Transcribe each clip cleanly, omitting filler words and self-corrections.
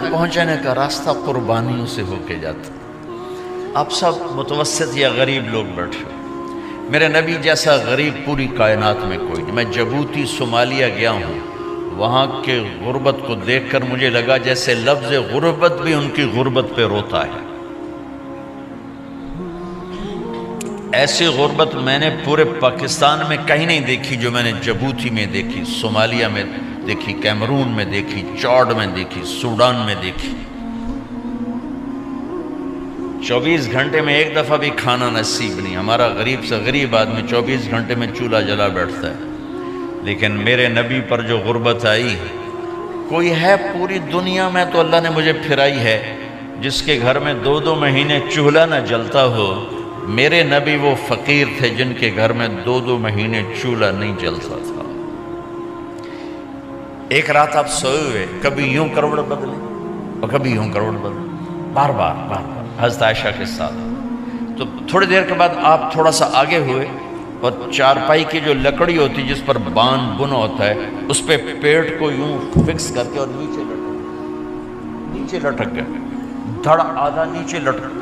تک پہنچنے کا راستہ قربانیوں سے ہو کے جاتا. آپ سب متوسط یا غریب لوگ بیٹھے ہو. میرے نبی جیسا غریب پوری کائنات میں کوئی نہیں. میں جبوتی صومالیہ گیا ہوں، وہاں کے غربت کو دیکھ کر مجھے لگا جیسے لفظ غربت بھی ان کی غربت پہ روتا ہے. ایسی غربت میں نے پورے پاکستان میں کہیں نہیں دیکھی جو میں نے جبوتی میں دیکھی، صومالیہ میں دیکھی، کیمرون میں دیکھی، چاڈ میں دیکھی، سوڈان میں دیکھی. 24 گھنٹے میں ایک دفعہ بھی کھانا نصیب نہیں. ہمارا غریب سے غریب آدمی 24 گھنٹے میں چولہا جلا بیٹھتا ہے. لیکن میرے نبی پر جو غربت آئی، کوئی ہے پوری دنیا میں تو اللہ نے مجھے پھرائی ہے جس کے گھر میں 2 مہینے چولہا نہ جلتا ہو. میرے نبی وہ فقیر تھے جن کے گھر میں 2 مہینے چولہا نہیں جلتا تھا. ایک رات آپ سوئے ہوئے، کبھی یوں کروڑ بدلے اور کبھی یوں کروڑ بدلے، بار بار حضرت عائشہ کے ساتھ. تو تھوڑی دیر کے بعد آپ تھوڑا سا آگے ہوئے اور چارپائی کی جو لکڑی ہوتی جس پر بان بنا ہوتا ہے اس پہ پیٹ کو یوں فکس کر کے اور نیچے لٹک گئے، دھڑ آدھا نیچے لٹک.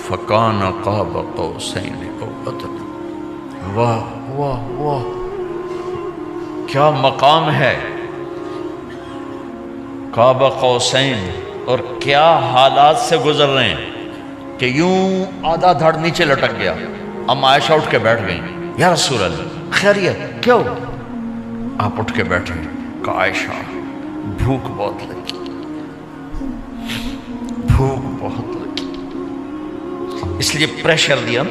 فَكَانَ قَابَ قَوْسَيْنِ أَوْ أَدْنَىٰ. واہ واہ واہ، کیا مقام ہے قاب قوسین، اور کیا حالات سے گزر رہے ہیں کہ یوں آدھا دھڑ نیچے لٹک گیا. ام عائشہ اٹھ کے بیٹھ گئیں، یا رسول اللہ خیریت کیوں؟ آپ اٹھ کے بیٹھے کہ عائشہ بھوک بہت لگی، بھوک بہت لگی. اس لیے پریشر دیا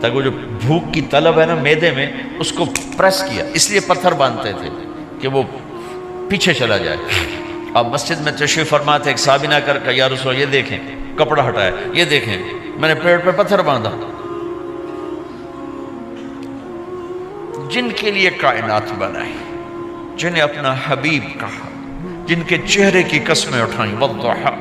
تاکہ وہ جو بھوک کی طلب ہے نا میدے میں اس کو پریس کیا. اس لیے پتھر باندھتے تھے کہ وہ پیچھے چلا جائے. آپ مسجد میں تشریف فرما تھے، ایک صحابی نے کر یا رسول اللہ یہ دیکھیں، کپڑا ہٹایا، یہ دیکھیں میں نے پیٹ پہ پتھر باندھا. جن کے لیے کائنات بنائی، جنہیں اپنا حبیب کہا، جن کے چہرے کی قسمیں اٹھائیں، والضحیٰ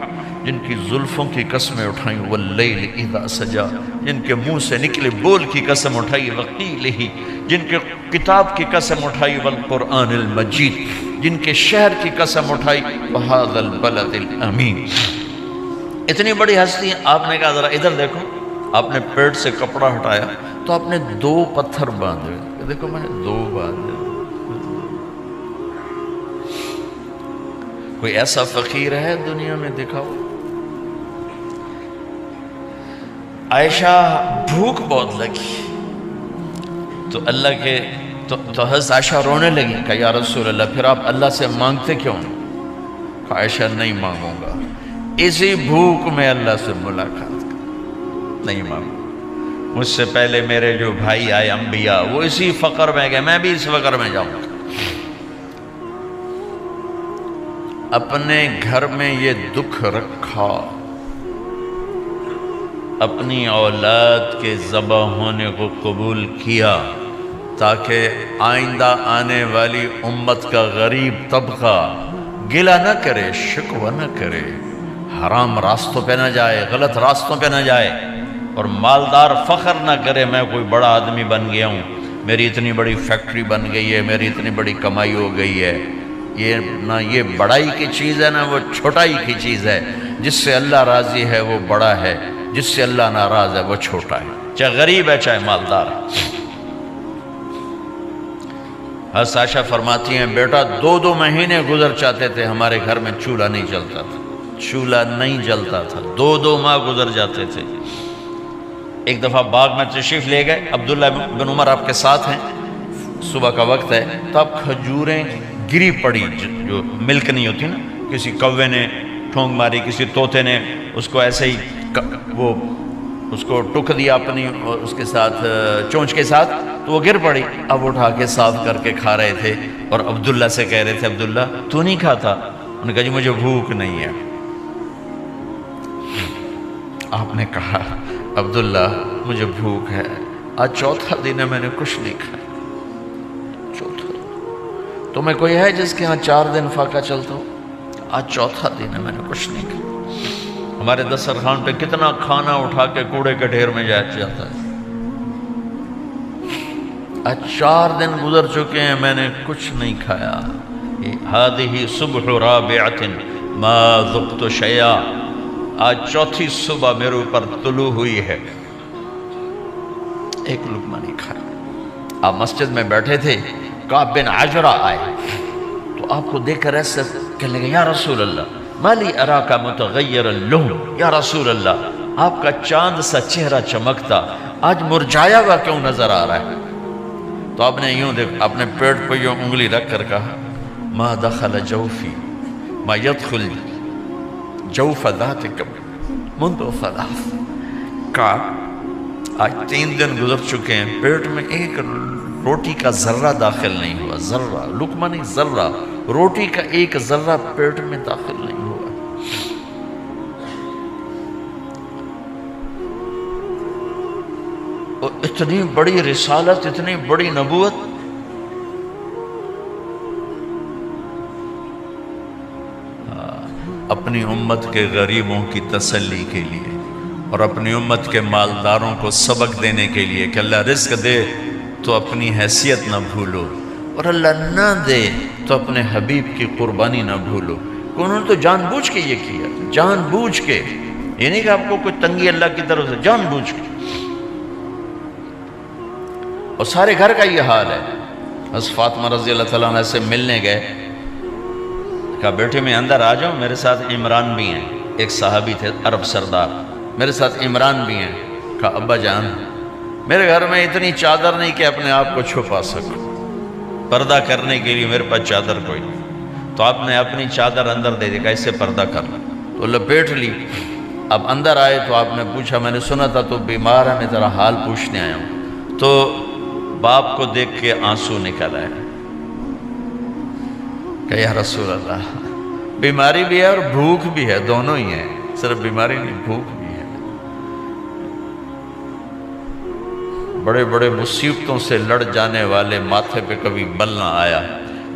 جن کی زلفوں کی قسمیں اٹھائیں، واللیل اذا سجا جن کے منہ سے نکلے بول کی قسم اٹھائی، وقیلہ جن کے کتاب کی قسم اٹھائی، والقرآن المجید جن کے شہر کی قسم اٹھائی، وہذا البلد الامین. اتنی بڑی ہستی ہیں. آپ نے کہا ذرا ادھر دیکھو. آپ نے پیٹ سے کپڑا ہٹایا تو آپ نے 2 پتھر باندھے. دیکھو میں نے 2 باندھے. کوئی ایسا فقیر ہے دنیا میں؟ دکھاؤ. عائشہ بھوک بہت لگی تو اللہ کے تو حضرت عائشہ رونے لگی کہ یا رسول اللہ پھر آپ اللہ سے مانگتے کیوں؟ کہ عائشہ نہیں مانگوں گا، اسی بھوک میں اللہ سے ملاقات کر نہیں مانگوں. مجھ سے پہلے میرے جو بھائی آئے انبیاء وہ اسی فقر میں گئے، میں بھی اس فقر میں جاؤں گا. اپنے گھر میں یہ دکھ رکھا، اپنی اولاد کے ذبح ہونے کو قبول کیا تاکہ آئندہ آنے والی امت کا غریب طبقہ گلہ نہ کرے، شکوہ نہ کرے، حرام راستوں پہ نہ جائے، غلط راستوں پہ نہ جائے، اور مالدار فخر نہ کرے میں کوئی بڑا آدمی بن گیا ہوں، میری اتنی بڑی فیکٹری بن گئی ہے، میری اتنی بڑی کمائی ہو گئی ہے. یہ نہ یہ بڑائی کی چیز ہے، نہ وہ چھوٹائی کی چیز ہے. جس سے اللہ راضی ہے وہ بڑا ہے، جس سے اللہ ناراض ہے وہ چھوٹا ہے، چاہے غریب ہے چاہے مالدار ہے. حضرت عائشہ فرماتی ہیں بیٹا 2 مہینے گزر جاتے تھے ہمارے گھر میں چولہا نہیں جلتا تھا، چولہا نہیں جلتا تھا، 2 ماہ گزر جاتے تھے. ایک دفعہ باغ میں تشریف لے گئے، عبداللہ بن عمر آپ کے ساتھ ہیں، صبح کا وقت ہے تو اب کھجوریں گری پڑی جو ملک نہیں ہوتی نا، کسی کوے نے ٹھونگ ماری، کسی طوطے نے اس کو ایسے ہی وہ اس کو ٹک دیا اپنی اس کے ساتھ چونچ کے ساتھ تو وہ گر پڑی. اب اٹھا کے صاف کر کے کھا رہے تھے اور عبداللہ سے کہہ رہے تھے عبداللہ تو نہیں کھاتا؟ انہوں نے کہا جی مجھے بھوک نہیں ہے. آپ نے کہا عبداللہ مجھے بھوک ہے، آج 4تھا دن ہے میں نے کچھ نہیں کھایا. 4تھا دن تمہیں کوئی ہے جس کے ہاں 4 دن فاقہ چلتا ہو؟ آج 4تھا دن ہے میں نے کچھ نہیں کھایا. ہمارے دسترخوان پہ کتنا کھانا اٹھا کے کوڑے کے ڈھیر میں جاتا ہے. آج 4 دن گزر چکے ہیں میں نے کچھ نہیں کھایا. هذه صبح رابعة ما ذقت شيئا، آج چوتھی صبح میرے اوپر طلوع ہوئی ہے، ایک لقمہ نہیں کھایا۔ آپ مسجد میں بیٹھے تھے، کعب بن عجرہ آئے تو آپ کو دیکھ کر ایسے کہنے لگے یا رسول اللہ مالی اراک متغیر اللون، یا رسول اللہ آپ کا چاند سا چہرہ چمکتا آج مرجھایا ہوا کیوں نظر آ رہا ہے؟ تو آپ نے یوں دیکھ اپنے پیٹ پہ یوں انگلی رکھ کر کہا ما دخل جوفی ما يدخل جوف ذاتک منذ ثلاث، کعب آج 3 دن گزر چکے ہیں، پیٹ میں ایک روٹی کا ذرہ داخل نہیں ہوا، ذرہ، لقمہ نہیں ذرہ، روٹی کا ایک ذرہ پیٹ میں داخل نہیں ہوا۔ اور اتنی بڑی رسالت، اتنی بڑی نبوت، اپنی امت کے غریبوں کی تسلی کے لیے اور اپنی امت کے مالداروں کو سبق دینے کے لیے کہ اللہ رزق دے تو اپنی حیثیت نہ بھولو، اور اللہ نہ دے تو اپنے حبیب کی قربانی نہ بھولو۔ انہوں نے تو جان بوجھ کے یہ کیا، جان بوجھ کے، یہ نہیں کہ آپ کو کوئی تنگی اللہ کی طرف سے، جان بوجھ کے۔ اور سارے گھر کا یہ حال ہے۔ حضرت فاطمہ رضی اللہ تعالیٰ عنہ سے ملنے گئے، کہا بیٹے میں اندر آ جاؤں، میرے ساتھ عمران بھی ہیں، ایک صحابی تھے عرب سردار، میرے ساتھ عمران بھی ہیں۔ کہا ابا جان میرے گھر میں اتنی چادر نہیں کہ اپنے آپ کو چھپا سکوں، پردہ کرنے کے لیے میرے پاس چادر کوئی نہیں، تو آپ نے اپنی چادر اندر دے دی، کہا اس سے پردہ کر لیں، تو لپیٹ لی۔ اب اندر آئے تو آپ نے پوچھا میں نے سنا تھا تو بیمار ہے، میں تیرا حال پوچھنے آیا ہوں۔ تو باپ کو دیکھ کے آنسو نکل آئے کہ یا رسول اللہ بیماری بھی ہے اور بھوک بھی ہے، دونوں ہی ہیں، صرف بیماری نہیں بھوک بھی ہے۔ بڑے بڑے مصیبتوں سے لڑ جانے والے ماتھے پہ کبھی بل نہ آیا،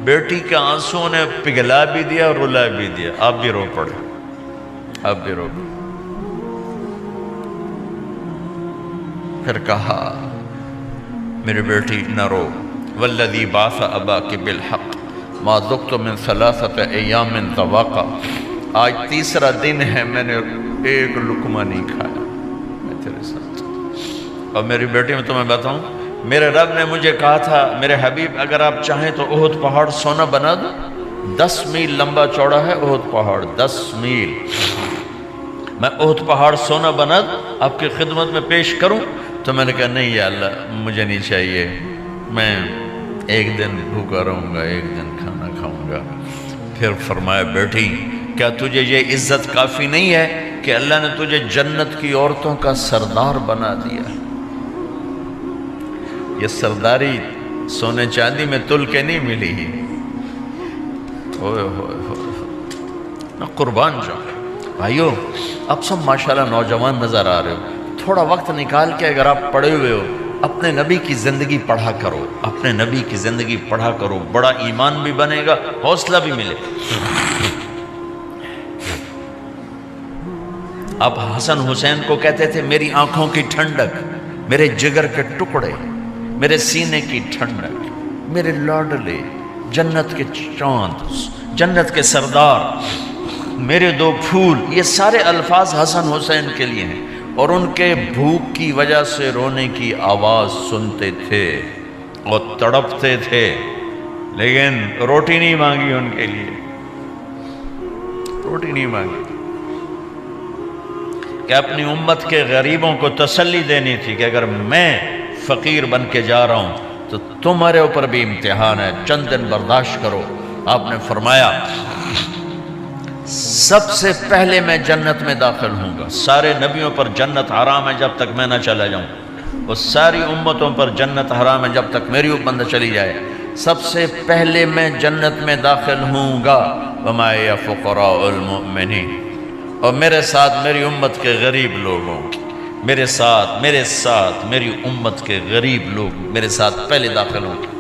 بیٹی کے آنسوں نے پگھلا بھی دیا اور رلا بھی دیا، آپ بھی رو پڑے، آپ بھی رو پڑے۔ پھر کہا میری بیٹی نہ رو، والذی بعث اباک بالحق ما ذقت من 3 ایام طواقا، آج تیسرا دن ہے میں نے ایک لقمہ نہیں کھایا، میں تیرے ساتھ۔ اور میری بیٹی میں تمہیں بتاؤں، میرے رب نے مجھے کہا تھا میرے حبیب اگر آپ چاہیں تو احد پہاڑ سونا بنا دو، 10 میل لمبا چوڑا ہے احد پہاڑ، 10 میل، میں احد پہاڑ سونا بنا دوں آپ کی خدمت میں پیش کروں؟ تو میں نے کہا نہیں یا اللہ مجھے نہیں چاہیے، میں ایک دن بھوکا رہوں گا، ایک دن کھانا کھاؤں گا۔ پھر فرمایا بیٹی کیا تجھے یہ عزت کافی نہیں ہے کہ اللہ نے تجھے جنت کی عورتوں کا سردار بنا دیا؟ یہ سرداری سونے چاندی میں تل کے نہیں ملی ہی، ہوئے ہوئے ہوئے قربان جاؤ۔ بھائیو اب سب ماشاءاللہ نوجوان نظر آ رہے ہو، تھوڑا وقت نکال کے اگر آپ پڑھے ہوئے ہو اپنے نبی کی زندگی پڑھا کرو، اپنے نبی کی زندگی پڑھا کرو، بڑا ایمان بھی بنے گا، حوصلہ بھی ملے۔ آپ حسن حسین کو کہتے تھے میری آنکھوں کی ٹھنڈک، میرے جگر کے ٹکڑے، میرے سینے کی ٹھنڈک، میرے لاڈلے، جنت کے چاند، جنت کے سردار، میرے 2 پھول، یہ سارے الفاظ حسن حسین کے لیے ہیں۔ اور ان کے بھوک کی وجہ سے رونے کی آواز سنتے تھے اور تڑپتے تھے، لیکن روٹی نہیں مانگی ان کے لیے، روٹی نہیں مانگی، کہ اپنی امت کے غریبوں کو تسلی دینی تھی کہ اگر میں فقیر بن کے جا رہا ہوں تو تمہارے اوپر بھی امتحان ہے، چند دن برداشت کرو۔ آپ نے فرمایا سب سے پہلے میں جنت میں داخل ہوں گا، سارے نبیوں پر جنت حرام ہے جب تک میں نہ چلا جاؤں، اور ساری امتوں پر جنت حرام ہے جب تک میری امت نہ چلی جائے، سب سے پہلے میں جنت میں داخل ہوں گا۔ وما یا فقراء المؤمنین، اور میرے ساتھ میری امت کے غریب لوگوں کی، میرے ساتھ میری امت کے غریب لوگ میرے ساتھ پہلے داخل ہوں گے۔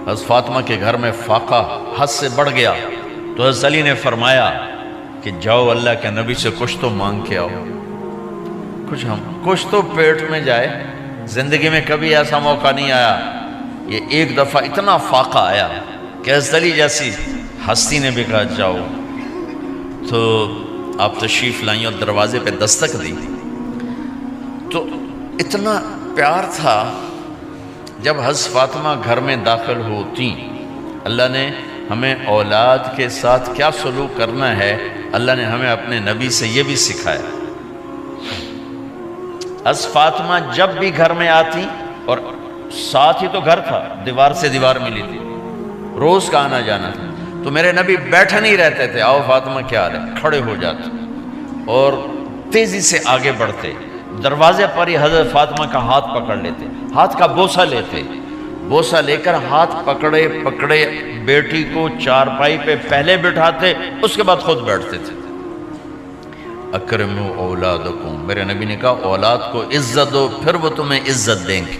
حضرت فاطمہ کے گھر میں فاقہ حد سے بڑھ گیا تو حضرت علی نے فرمایا کہ جاؤ اللہ کے نبی سے کچھ تو مانگ کے آؤ، کچھ تو پیٹ میں جائے۔ زندگی میں کبھی ایسا موقع نہیں آیا یہ ایک دفعہ اتنا فاقہ آیا کہ حضرت علی جیسی ہستی نے بھی کہا جاؤ، تو آپ تشریف لائیں اور دروازے پہ دستک دی تو اتنا پیار تھا۔ جب حضرت فاطمہ گھر میں داخل ہوتی، اللہ نے ہمیں اولاد کے ساتھ کیا سلوک کرنا ہے اللہ نے ہمیں اپنے نبی سے یہ بھی سکھایا۔ حضرت فاطمہ جب بھی گھر میں آتی، اور ساتھ ہی تو گھر تھا، دیوار سے دیوار ملی تھی، روز کا آنا جانا تھا، تو میرے نبی بیٹھے نہیں رہتے تھے، آؤ فاطمہ کیا حال ہے، کھڑے ہو جاتے اور تیزی سے آگے بڑھتے، دروازے پر ہی حضرت فاطمہ کا ہاتھ پکڑ لیتے، ہاتھ کا بوسہ لیتے، بوسہ لے کر ہاتھ پکڑے پکڑے بیٹی کو چارپائی پہ پہلے بٹھاتے، اس کے بعد خود بیٹھتے تھے۔ اکرموا اولادکم، میرے نبی نے کہا اولاد کو عزت دو، پھر وہ تمہیں عزت دیں گے۔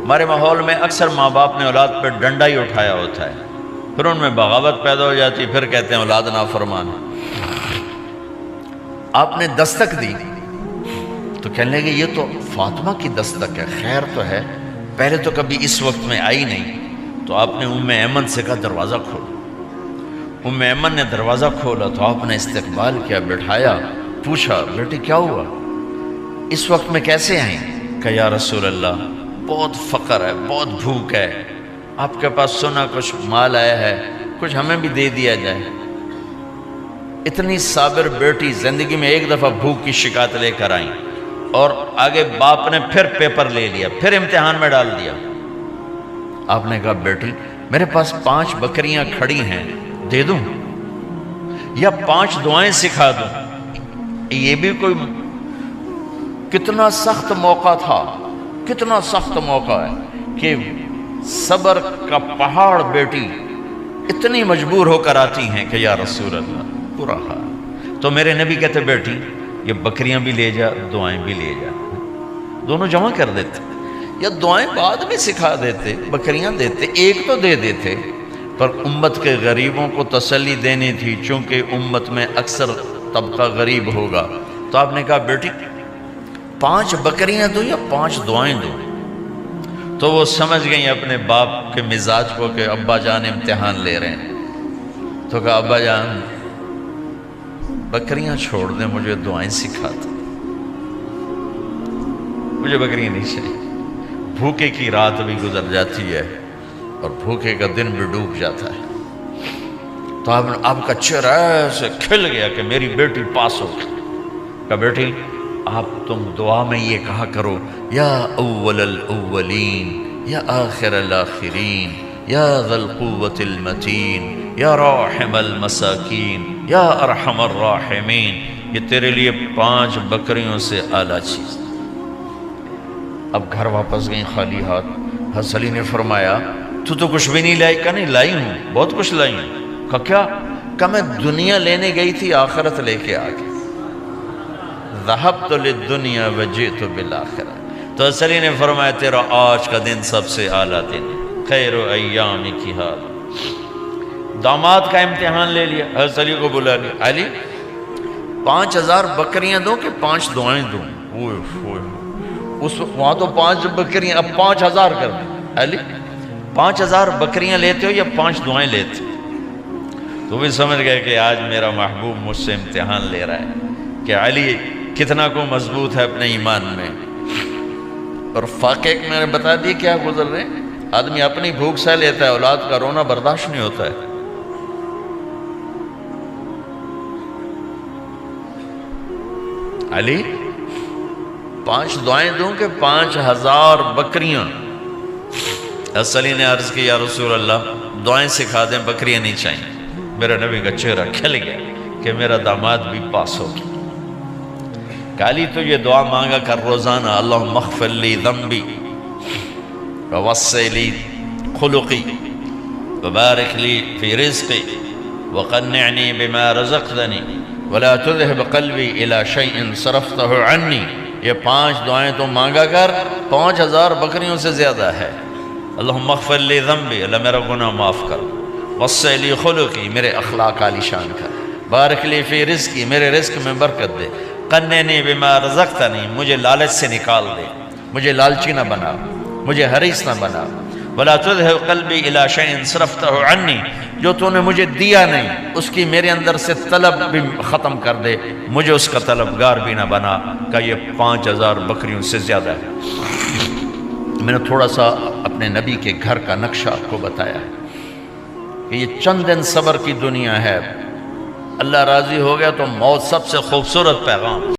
ہمارے ماحول میں اکثر ماں باپ نے اولاد پہ ڈنڈا ہی اٹھایا ہوتا ہے، پھر ان میں بغاوت پیدا ہو جاتی، پھر کہتے ہیں اولاد نافرمان۔ آپ نے دستک دی تو کہنے لگے یہ تو فاطمہ کی دستک ہے، خیر تو ہے، پہلے تو کبھی اس وقت میں آئی نہیں۔ تو آپ نے ام ایمن سے کہا دروازہ کھولو۔ ام ایمن نے دروازہ کھولا تو آپ نے استقبال کیا، بٹھایا، پوچھا بیٹی کیا ہوا، اس وقت میں کیسے آئیں؟ کہا یا رسول اللہ بہت فقر ہے، بہت بھوک ہے، آپ کے پاس سنا کچھ مال آیا ہے، کچھ ہمیں بھی دے دیا جائے۔ اتنی صابر بیٹی زندگی میں ایک دفعہ بھوک کی شکایت لے کر آئیں، اور آگے باپ نے پھر پیپر لے لیا، پھر امتحان میں ڈال دیا۔ آپ نے کہا بیٹی میرے پاس 5 بکریاں کھڑی ہیں، دے دوں یا 5 دعائیں سکھا دوں؟ یہ بھی کوئی کتنا سخت موقع تھا، کتنا سخت موقع ہے کہ صبر کا پہاڑ بیٹی اتنی مجبور ہو کر آتی ہیں کہ یا رسول اللہ برا حال۔ تو میرے نبی کہتے بیٹی یہ بکریاں بھی لے جا، دعائیں بھی لے جا، دونوں جمع کر دیتے، یا دعائیں بعد میں سکھا دیتے، بکریاں دیتے، ایک تو دے دیتے، پر امت کے غریبوں کو تسلی دینی تھی، چونکہ امت میں اکثر طبقہ غریب ہوگا۔ تو آپ نے کہا بیٹی 5 بکریاں دوں یا 5 دعائیں دوں؟ تو وہ سمجھ گئیں اپنے باپ کے مزاج کو کہ ابا جان امتحان لے رہے ہیں۔ تو کہا ابا جان بکریاں چھوڑ دیں، مجھے دعائیں سکھا دیں، مجھے بکریاں نہیں چاہیے۔ بھوکے کی رات بھی گزر جاتی ہے اور بھوکے کا دن بھی ڈوب جاتا ہے۔ تو آپ کا چہرہ ایسے کھل گیا کہ میری بیٹی پاس ہو گئی۔ کہا بیٹی آپ تم دعا میں یہ کہا کرو یا اول الاولین یا آخر الاخرین یا ذا القوة المتین یا راحم المساکین یا ارحم الراحمین، یہ تیرے لیے 5 بکریوں سے اعلیٰ چیز۔ اب گھر واپس گئیں خالی ہاتھ۔ حضرت علی نے فرمایا تو کچھ بھی نہیں لائی؟ کہا نہیں لائی ہوں، بہت کچھ لائی ہوں۔ کہا کیا؟ کہا میں دنیا لینے گئی تھی، آخرت لے کے آ گئی۔ ذہبت للدنیا وجئت بالآخرہ۔ تو حضرت علی نے فرمایا تیرا آج کا دن سب سے اعلیٰ دن، خیر ایام کی حال۔ داماد کا امتحان لے لیا، حضرت علی کو بلا لیا، علی 5000 بکریاں دوں کہ 5 دعائیں دوں؟ اس وہاں تو 5 بکریاں، اب 5000 کر دیں۔ علی 5000 بکریاں لیتے ہو یا 5 دعائیں لیتے؟ تو بھی سمجھ گئے کہ آج میرا محبوب مجھ سے امتحان لے رہا ہے کہ علی کتنا کو مضبوط ہے اپنے ایمان میں۔ اور فاقے میں نے بتا دی کیا گزر رہے ہیں۔ آدمی اپنی بھوک سہ لیتا ہے، اولاد کا رونا برداشت نہیں ہوتا ہے۔ علی 5 دعائیں دوں کہ 5000 بکریاں؟ حضرت علی نے عرض کی یا رسول اللہ دعائیں سکھا دیں، بکریاں نہیں چاہیے۔ میرا نبی کا چہرہ کھل گیا کہ میرا داماد بھی پاس ہو گیا۔ علی تو یہ دعا مانگا کر روزانہ، اللہم اغفر لی ذنبی ووسع لی خلقی وبارک لی فی رزقی وقنعنی بما رزقتنی ولا تذهب قلبی الی شیء صرفتہ عنی۔ یہ 5 دعائیں تو مانگا کر، 5000 بکریوں سے زیادہ ہے۔ اللہم اغفر لی ذنبی، اللہ میرا گناہ معاف کر، وسع لی خلقی، میرے اخلاق عالی شان کر، بارک لی فی رزقی، میرے رزق میں برکت دے، قنعنی بما رزقتنی، مجھے لالچ سے نکال دے، مجھے لالچی نہ بنا، مجھے حریص نہ بنا، ولا تذهب قلبی الی شیء صرفتہ عنی، جو تو نے مجھے دیا نہیں اس کی میرے اندر سے طلب بھی ختم کر دے، مجھے اس کا طلبگار بھی نہ بنا کہ یہ 5000 بکریوں سے زیادہ ہے۔ میں نے تھوڑا سا اپنے نبی کے گھر کا نقشہ آپ کو بتایا کہ یہ چند دن صبر کی دنیا ہے، اللہ راضی ہو گیا تو موت سب سے خوبصورت پیغام۔